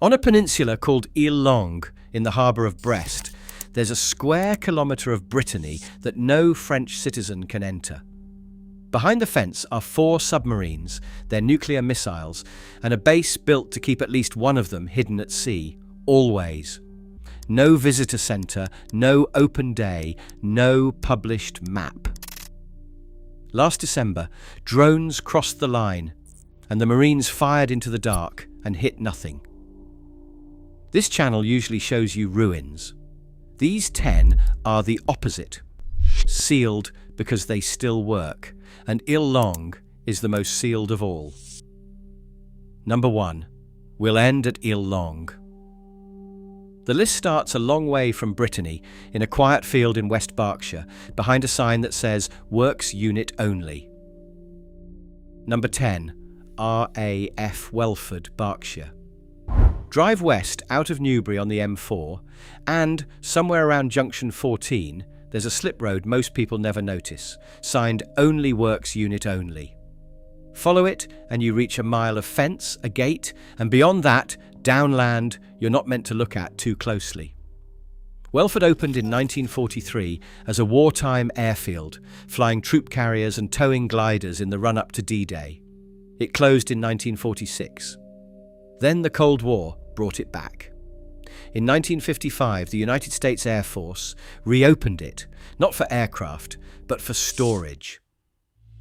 On a peninsula called Ile Longue in the harbour of Brest, there's a square kilometre of Brittany that no French citizen can enter. Behind the fence are 4 submarines, their nuclear missiles, and a base built to keep at least one of them hidden at sea, always. No visitor centre, no open day, no published map. Last December, drones crossed the line, and the Marines fired into the dark and hit nothing. This channel usually shows you ruins. These 10 are the opposite, sealed because they still work, and Ile Longue is the most sealed of all. Number 1. We'll end at Ile Longue. The list starts a long way from Brittany, in a quiet field in West Berkshire, behind a sign that says Works Unit Only. Number 10. RAF Welford, Berkshire. Drive west out of Newbury on the M4, and somewhere around junction 14, there's a slip road most people never notice, signed Only Works Unit Only. Follow it and you reach a mile of fence, a gate, and beyond that, downland you're not meant to look at too closely. Welford opened in 1943 as a wartime airfield, flying troop carriers and towing gliders in the run-up to D-Day. It closed in 1946. Then the Cold War brought it back. In 1955, the United States Air Force reopened it, not for aircraft, but for storage.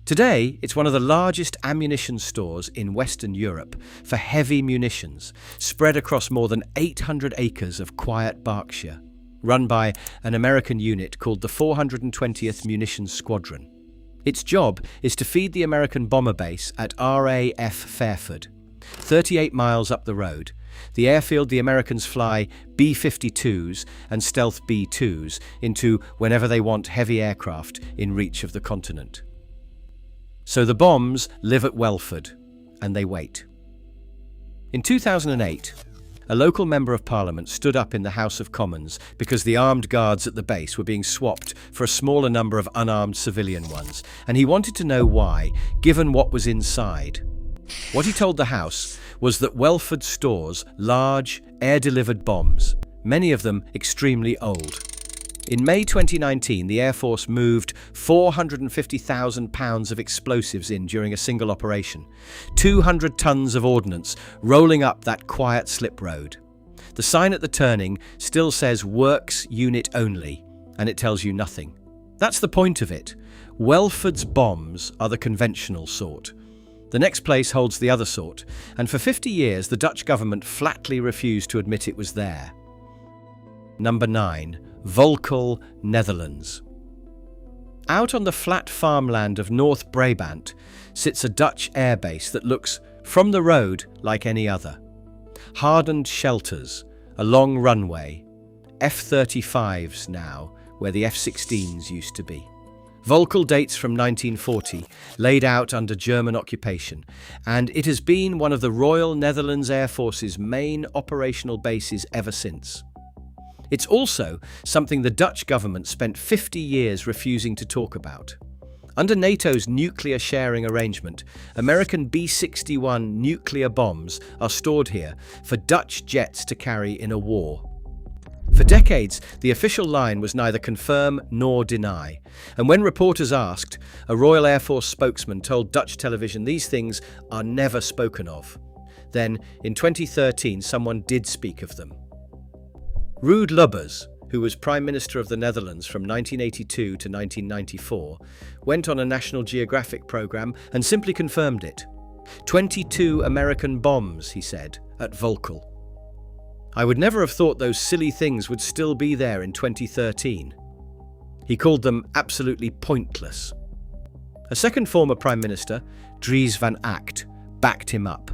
Today, it's one of the largest ammunition stores in Western Europe for heavy munitions, spread across more than 800 acres of quiet Berkshire, run by an American unit called the 420th Munitions Squadron. Its job is to feed the American bomber base at RAF Fairford, 38 miles up the road, the airfield the Americans fly B-52s and stealth B-2s into whenever they want heavy aircraft in reach of the continent. So the bombs live at Welford, and they wait. In 2008, a local member of Parliament stood up in the House of Commons because the armed guards at the base were being swapped for a smaller number of unarmed civilian ones, and he wanted to know why, given what was inside. What he told the House was that Welford stores large, air-delivered bombs, many of them extremely old. In May 2019, the Air Force moved 450,000 pounds of explosives in during a single operation, 200 tons of ordnance rolling up that quiet slip road. The sign at the turning still says Works Unit Only, and it tells you nothing. That's the point of it. Welford's bombs are the conventional sort. The next place holds the other sort, and for 50 years the Dutch government flatly refused to admit it was there. Number 9. Volkel, Netherlands. Out on the flat farmland of North Brabant sits a Dutch airbase that looks, from the road, like any other. Hardened shelters, a long runway, F-35s now, where the F-16s used to be. Volkel dates from 1940, laid out under German occupation, and it has been one of the Royal Netherlands Air Force's main operational bases ever since. It's also something the Dutch government spent 50 years refusing to talk about. Under NATO's nuclear sharing arrangement, American B-61 nuclear bombs are stored here for Dutch jets to carry in a war. For decades, the official line was neither confirm nor deny, and when reporters asked, a Royal Air Force spokesman told Dutch television these things are never spoken of. Then, in 2013, someone did speak of them. Ruud Lubbers, who was Prime Minister of the Netherlands from 1982 to 1994, went on a National Geographic program and simply confirmed it. 22 American bombs, he said, at Volkel. I would never have thought those silly things would still be there in 2013. He called them absolutely pointless. A second former Prime Minister, Dries van Agt, backed him up.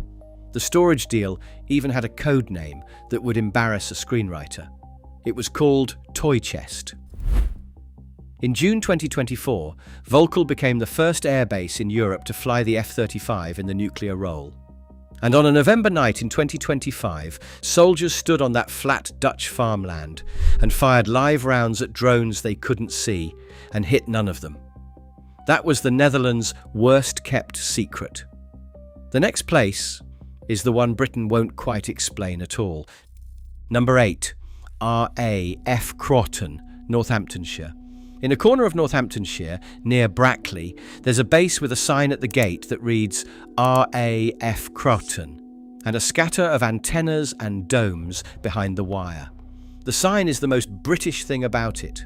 The storage deal even had a code name that would embarrass a screenwriter. It was called Toy Chest. In June 2024, Volkel became the first airbase in Europe to fly the F-35 in the nuclear role. And on a November night in 2025, soldiers stood on that flat Dutch farmland and fired live rounds at drones they couldn't see and hit none of them. That was the Netherlands' worst-kept secret. The next place, is the one Britain won't quite explain at all. Number 8. RAF Croughton, Northamptonshire. In a corner of Northamptonshire, near Brackley, there's a base with a sign at the gate that reads RAF Croughton, and a scatter of antennas and domes behind the wire. The sign is the most British thing about it.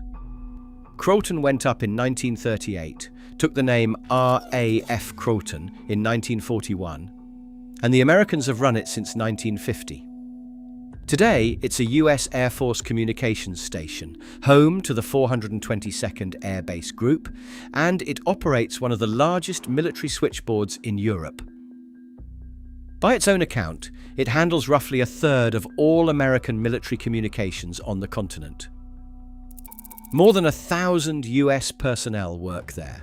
Croughton went up in 1938, took the name RAF Croughton in 1941, and the Americans have run it since 1950. Today, it's a US Air Force communications station, home to the 422nd Air Base Group, and it operates one of the largest military switchboards in Europe. By its own account, it handles roughly a third of all American military communications on the continent. More than 1,000 US personnel work there.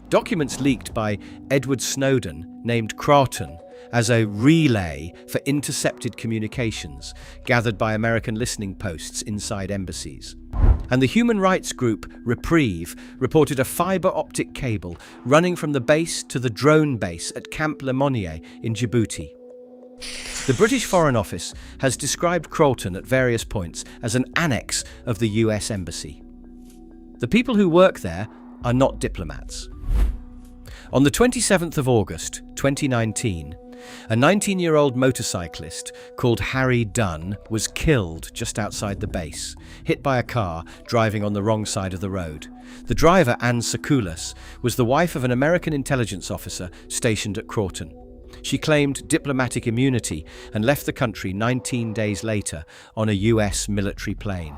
Documents leaked by Edward Snowden named Croughton as a relay for intercepted communications gathered by American listening posts inside embassies. And the human rights group Reprieve reported a fibre optic cable running from the base to the drone base at Camp Lemonnier in Djibouti. The British Foreign Office has described Croughton at various points as an annex of the US Embassy. The people who work there are not diplomats. On the 27th of August, 2019, a 19-year-old motorcyclist called Harry Dunn was killed just outside the base, hit by a car driving on the wrong side of the road. The driver, Anne Sakulas, was the wife of an American intelligence officer stationed at Croughton. She claimed diplomatic immunity and left the country 19 days later on a US military plane.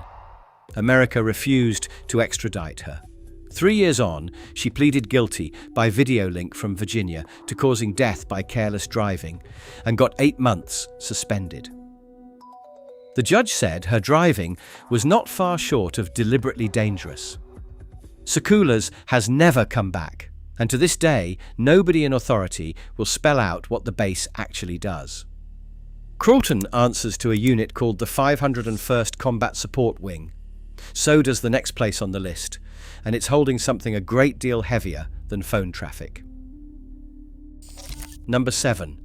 America refused to extradite her. 3 years on, she pleaded guilty by video link from Virginia to causing death by careless driving and got 8 months suspended. The judge said her driving was not far short of deliberately dangerous. Sakulas has never come back, and to this day, nobody in authority will spell out what the base actually does. Croughton answers to a unit called the 501st Combat Support Wing. So does the next place on the list, and it's holding something a great deal heavier than phone traffic. Number 7.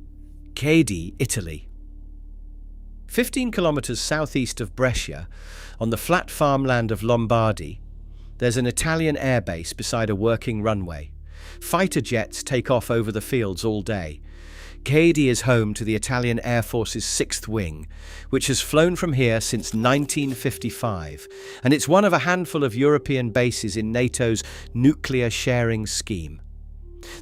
Ghedi, Italy. 15 kilometres southeast of Brescia, on the flat farmland of Lombardy, there's an Italian airbase beside a working runway. Fighter jets take off over the fields all day. Ghedi is home to the Italian Air Force's 6th Wing, which has flown from here since 1955, and it's one of a handful of European bases in NATO's nuclear sharing scheme.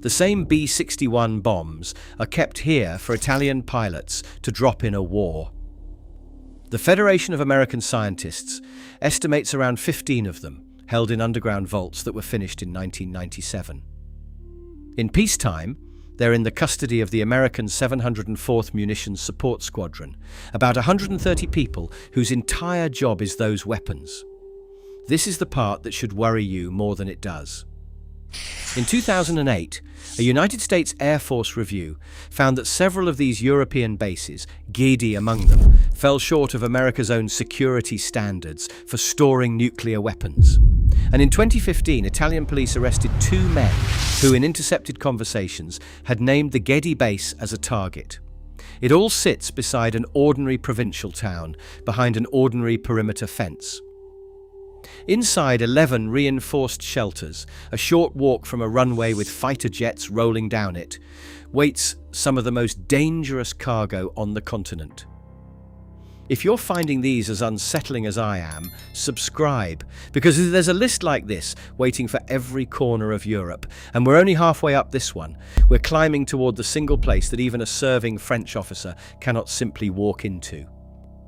The same B-61 bombs are kept here for Italian pilots to drop in a war. The Federation of American Scientists estimates around 15 of them, held in underground vaults that were finished in 1997. In peacetime, they're in the custody of the American 704th Munitions Support Squadron, about 130 people whose entire job is those weapons. This is the part that should worry you more than it does. In 2008, a United States Air Force review found that several of these European bases, Ghedi among them, fell short of America's own security standards for storing nuclear weapons. And in 2015, Italian police arrested 2 men who, in intercepted conversations, had named the Ghedi base as a target. It all sits beside an ordinary provincial town, behind an ordinary perimeter fence. Inside 11 reinforced shelters, a short walk from a runway with fighter jets rolling down it, waits some of the most dangerous cargo on the continent. If you're finding these as unsettling as I am, subscribe, because there's a list like this waiting for every corner of Europe, and we're only halfway up this one. We're climbing toward the single place that even a serving French officer cannot simply walk into.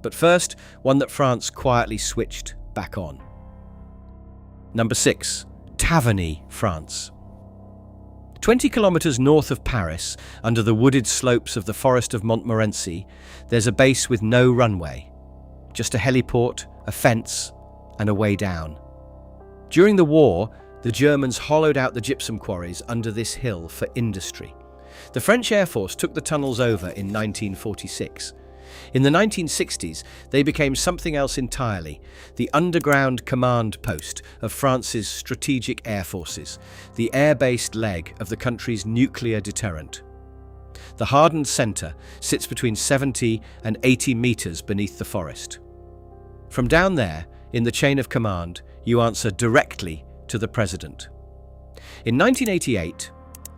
But first, one that France quietly switched back on. Number 6. Taverny, France. 20 kilometres north of Paris, under the wooded slopes of the forest of Montmorency, there's a base with no runway. Just a heliport, a fence, and a way down. During the war, the Germans hollowed out the gypsum quarries under this hill for industry. The French Air Force took the tunnels over in 1946. In the 1960s, they became something else entirely, the underground command post of France's strategic air forces, the air-based leg of the country's nuclear deterrent. The hardened centre sits between 70 and 80 metres beneath the forest. From down there, in the chain of command, you answer directly to the President. In 1988,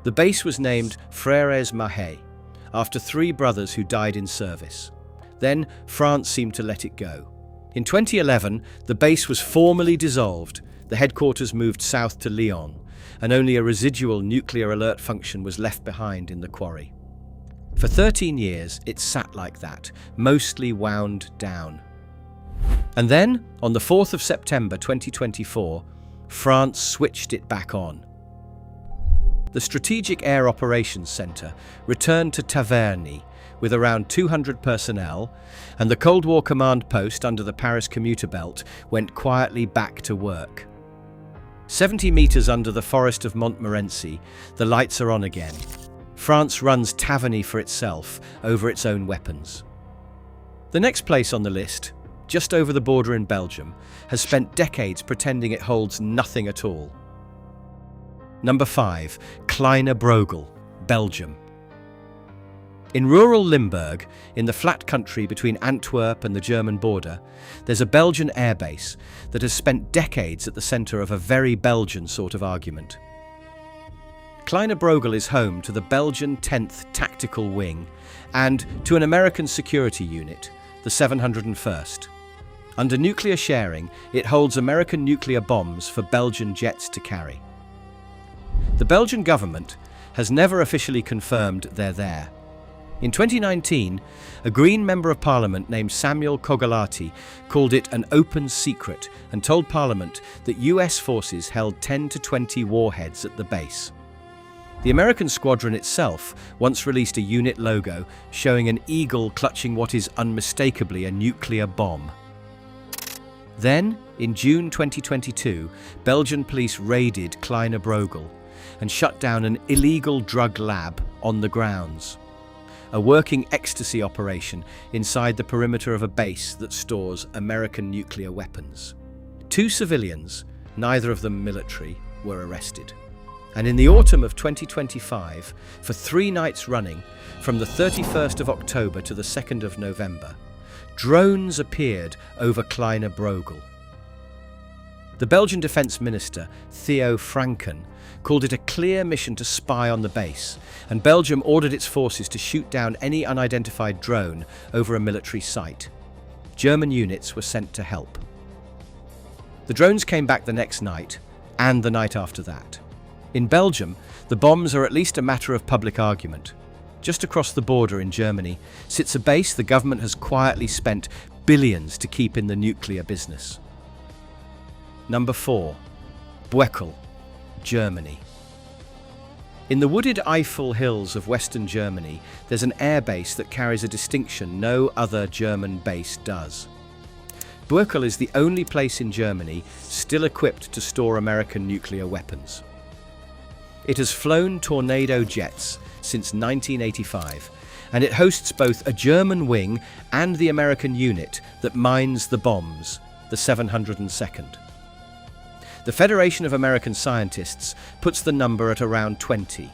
the base was named Frères Mahe, after 3 brothers who died in service. Then France seemed to let it go. In 2011, the base was formally dissolved, the headquarters moved south to Lyon, and only a residual nuclear alert function was left behind in the quarry. For 13 years, it sat like that, mostly wound down. And then, on the 4th of September 2024, France switched it back on. The Strategic Air Operations Centre returned to Taverny with around 200 personnel, and the Cold War command post under the Paris commuter belt went quietly back to work. 70 metres under the forest of Montmorency, the lights are on again. France runs Taverny for itself over its own weapons. The next place on the list, just over the border in Belgium, has spent decades pretending it holds nothing at all. Number 5. Kleine Brogel, Belgium. In rural Limburg, in the flat country between Antwerp and the German border, there's a Belgian airbase that has spent decades at the centre of a very Belgian sort of argument. Kleine Brogel is home to the Belgian 10th Tactical Wing and to an American security unit, the 701st. Under nuclear sharing, it holds American nuclear bombs for Belgian jets to carry. The Belgian government has never officially confirmed they're there. In 2019, a Green Member of Parliament named Samuel Cogolati called it an open secret and told Parliament that US forces held 10 to 20 warheads at the base. The American squadron itself once released a unit logo showing an eagle clutching what is unmistakably a nuclear bomb. Then, in June 2022, Belgian police raided Kleine Brogel and shut down an illegal drug lab on the grounds. A working ecstasy operation inside the perimeter of a base that stores American nuclear weapons. 2 civilians, neither of them military, were arrested. And in the autumn of 2025, for 3 nights running, from the 31st of October to the 2nd of November, drones appeared over Kleine Brogel. The Belgian Defence Minister, Theo Franken, called it a clear mission to spy on the base, and Belgium ordered its forces to shoot down any unidentified drone over a military site. German units were sent to help. The drones came back the next night, and the night after that. In Belgium, the bombs are at least a matter of public argument. Just across the border in Germany sits a base the government has quietly spent billions to keep in the nuclear business. Number 4. Büchel, Germany. In the wooded Eifel hills of western Germany, there's an airbase that carries a distinction no other German base does. Büchel is the only place in Germany still equipped to store American nuclear weapons. It has flown Tornado jets since 1985, and it hosts both a German wing and the American unit that mines the bombs, the 702nd. The Federation of American Scientists puts the number at around 20.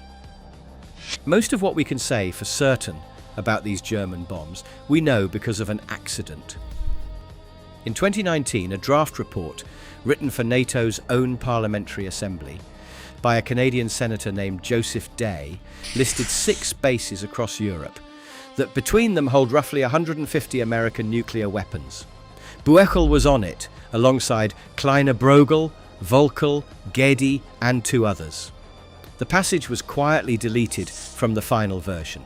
Most of what we can say for certain about these German bombs we know because of an accident. In 2019, a draft report written for NATO's own parliamentary assembly by a Canadian senator named Joseph Day listed 6 bases across Europe that between them hold roughly 150 American nuclear weapons. Büchel was on it, alongside Kleine Brogel, Volkel, Ghedi, and 2 others. The passage was quietly deleted from the final version,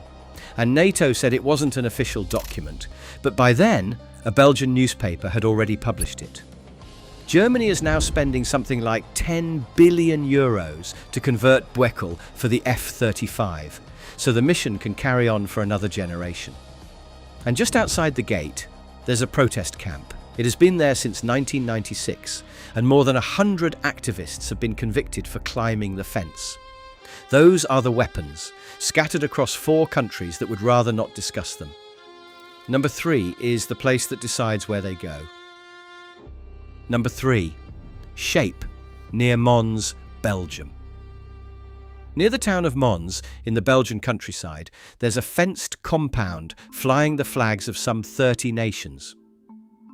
and NATO said it wasn't an official document, but by then, a Belgian newspaper had already published it. Germany is now spending something like 10 billion euros to convert Büchel for the F-35, so the mission can carry on for another generation. And just outside the gate, there's a protest camp. It has been there since 1996, and more than 100 activists have been convicted for climbing the fence. Those are the weapons, scattered across 4 countries that would rather not discuss them. Number 3 is the place that decides where they go. Number 3. Shape, near Mons, Belgium. Near the town of Mons, in the Belgian countryside, there's a fenced compound flying the flags of some 30 nations.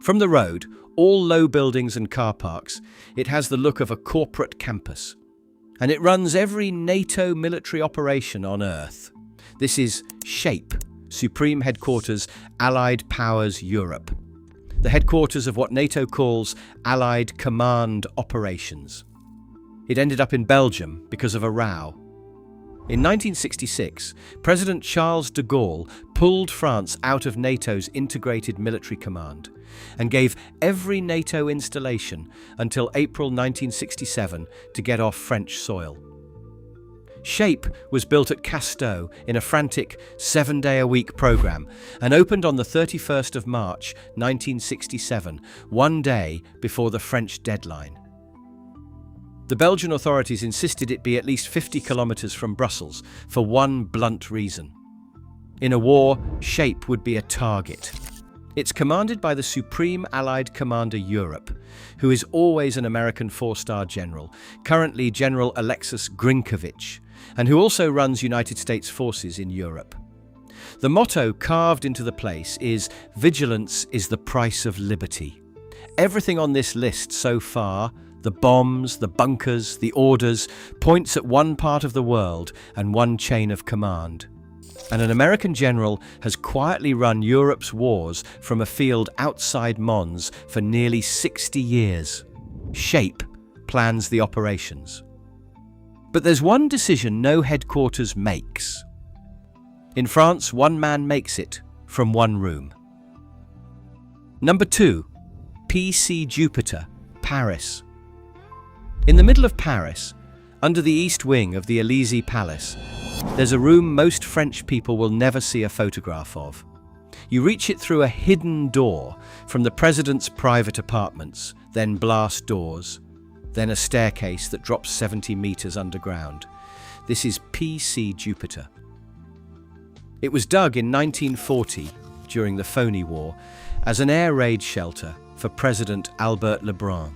From the road, all low buildings and car parks, it has the look of a corporate campus. And it runs every NATO military operation on Earth. This is SHAPE, Supreme Headquarters, Allied Powers Europe. The headquarters of what NATO calls Allied Command Operations. It ended up in Belgium because of a row. In 1966, President Charles de Gaulle pulled France out of NATO's integrated military command and gave every NATO installation until April 1967 to get off French soil. SHAPE was built at Casteau in a frantic 7-day-a-week program and opened on the 31st of March 1967, one day before the French deadline. The Belgian authorities insisted it be at least 50 kilometers from Brussels for one blunt reason. In a war, SHAPE would be a target. It's commanded by the Supreme Allied Commander Europe, who is always an American 4-star general, currently General Alexis Grinkovich, and who also runs United States forces in Europe. The motto carved into the place is "Vigilance is the price of liberty." Everything on this list so far, the bombs, the bunkers, the orders, points at one part of the world and one chain of command. And an American general has quietly run Europe's wars from a field outside Mons for nearly 60 years. SHAPE plans the operations. But there's one decision no headquarters makes. In France, one man makes it from one room. Number 2, PC Jupiter, Paris. In the middle of Paris, under the east wing of the Élysée Palace, there's a room most French people will never see a photograph of. You reach it through a hidden door from the president's private apartments, then blast doors, then a staircase that drops 70 meters underground. This is PC Jupiter. It was dug in 1940, during the Phony War, as an air raid shelter for President Albert Lebrun.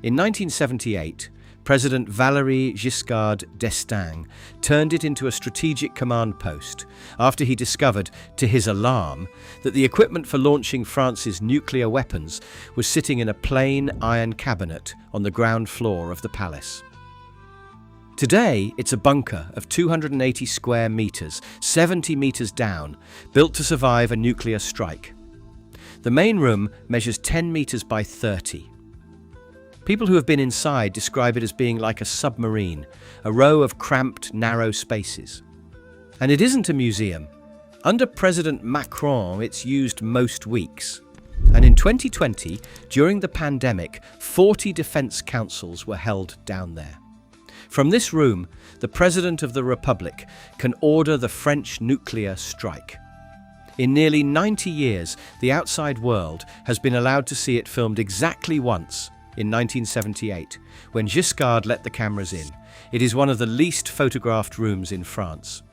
In 1978, President Valéry Giscard d'Estaing turned it into a strategic command post after he discovered, to his alarm, that the equipment for launching France's nuclear weapons was sitting in a plain iron cabinet on the ground floor of the palace. Today, it's a bunker of 280 square meters, 70 meters down, built to survive a nuclear strike. The main room measures 10 meters by 30. People who have been inside describe it as being like a submarine, a row of cramped, narrow spaces. And it isn't a museum. Under President Macron, it's used most weeks. And in 2020, during the pandemic, 40 defense councils were held down there. From this room, the President of the Republic can order the French nuclear strike. In nearly 90 years, the outside world has been allowed to see it filmed exactly once, in 1978, when Giscard let the cameras in. It is one of the least photographed rooms in France.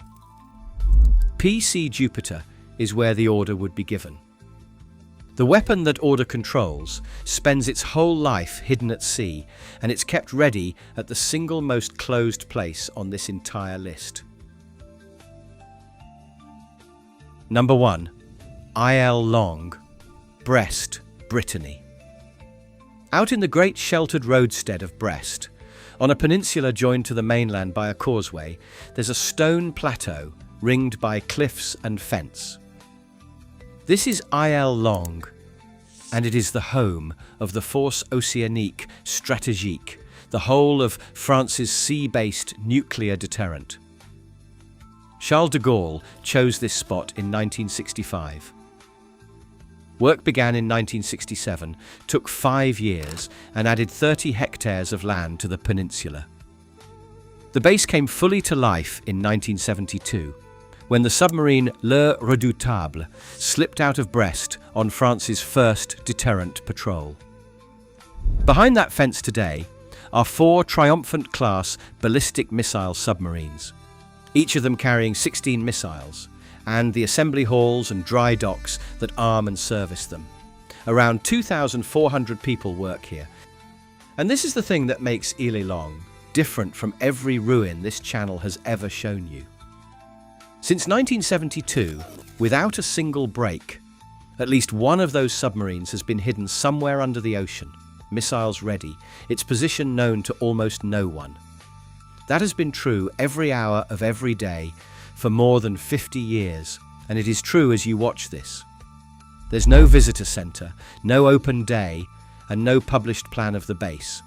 PC Jupiter is where the order would be given. The weapon that order controls spends its whole life hidden at sea, and it's kept ready at the single most closed place on this entire list. Number 1. IL Longue, Brest, Brittany. Out in the great sheltered roadstead of Brest, on a peninsula joined to the mainland by a causeway, there's a stone plateau ringed by cliffs and fence. This is IL Longue, and it is the home of the Force Océanique Stratégique, the whole of France's sea-based nuclear deterrent. Charles de Gaulle chose this spot in 1965. Work began in 1967, took 5 years, and added 30 hectares of land to the peninsula. The base came fully to life in 1972, when the submarine Le Redoutable slipped out of Brest on France's first deterrent patrol. Behind that fence today are 4 Triomphant-class ballistic missile submarines, each of them carrying 16 missiles, and the assembly halls and dry docks that arm and service them. Around 2,400 people work here. And this is the thing that makes Ile Longue different from every ruin this channel has ever shown you. Since 1972, without a single break, at least one of those submarines has been hidden somewhere under the ocean, missiles ready, its position known to almost no one. That has been true every hour of every day for more than 50 years, and it is true as you watch this. There's no visitor centre, no open day, and no published plan of the base.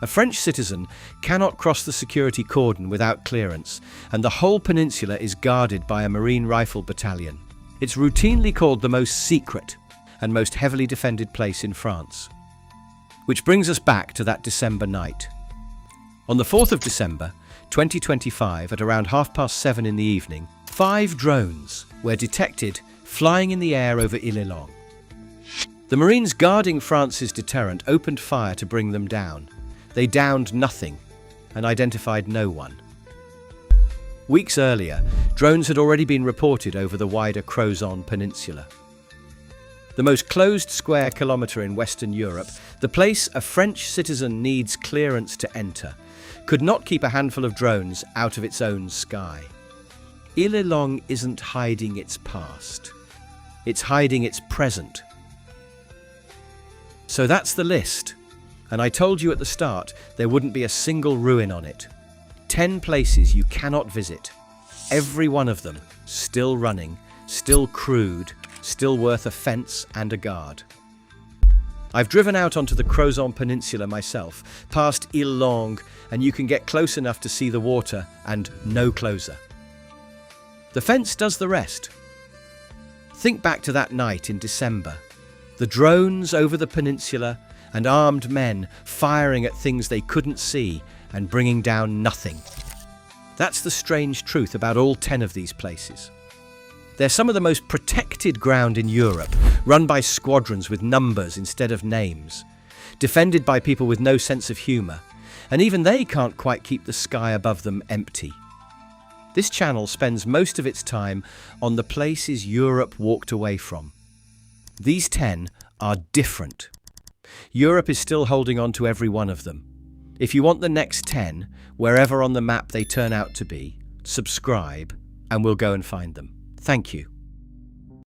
A French citizen cannot cross the security cordon without clearance, and the whole peninsula is guarded by a Marine Rifle battalion. It's routinely called the most secret and most heavily defended place in France. Which brings us back to that December night. On the 4th of December, 2025, at around 7:30 in the evening, 5 drones were detected flying in the air over Longue. The Marines guarding France's deterrent opened fire to bring them down. They downed nothing and identified no one. Weeks earlier, drones had already been reported over the wider Croughton Peninsula. The most closed square kilometre in Western Europe, the place a French citizen needs clearance to enter, could not keep a handful of drones out of its own sky. Longue isn't hiding its past. It's hiding its present. So that's the list. And I told you at the start there wouldn't be a single ruin on it. 10 places you cannot visit. Every one of them still running, still crewed, still worth a fence and a guard. I've driven out onto the Croughton Peninsula myself, past Longue, and you can get close enough to see the water and no closer. The fence does the rest. Think back to that night in December. The drones over the peninsula and armed men firing at things they couldn't see and bringing down nothing. That's the strange truth about all 10 of these places. They're some of the most protected ground in Europe, run by squadrons with numbers instead of names, defended by people with no sense of humour, and even they can't quite keep the sky above them empty. This channel spends most of its time on the places Europe walked away from. These 10 are different. Europe is still holding on to every one of them. If you want the next 10, wherever on the map they turn out to be, subscribe and we'll go and find them. Thank you.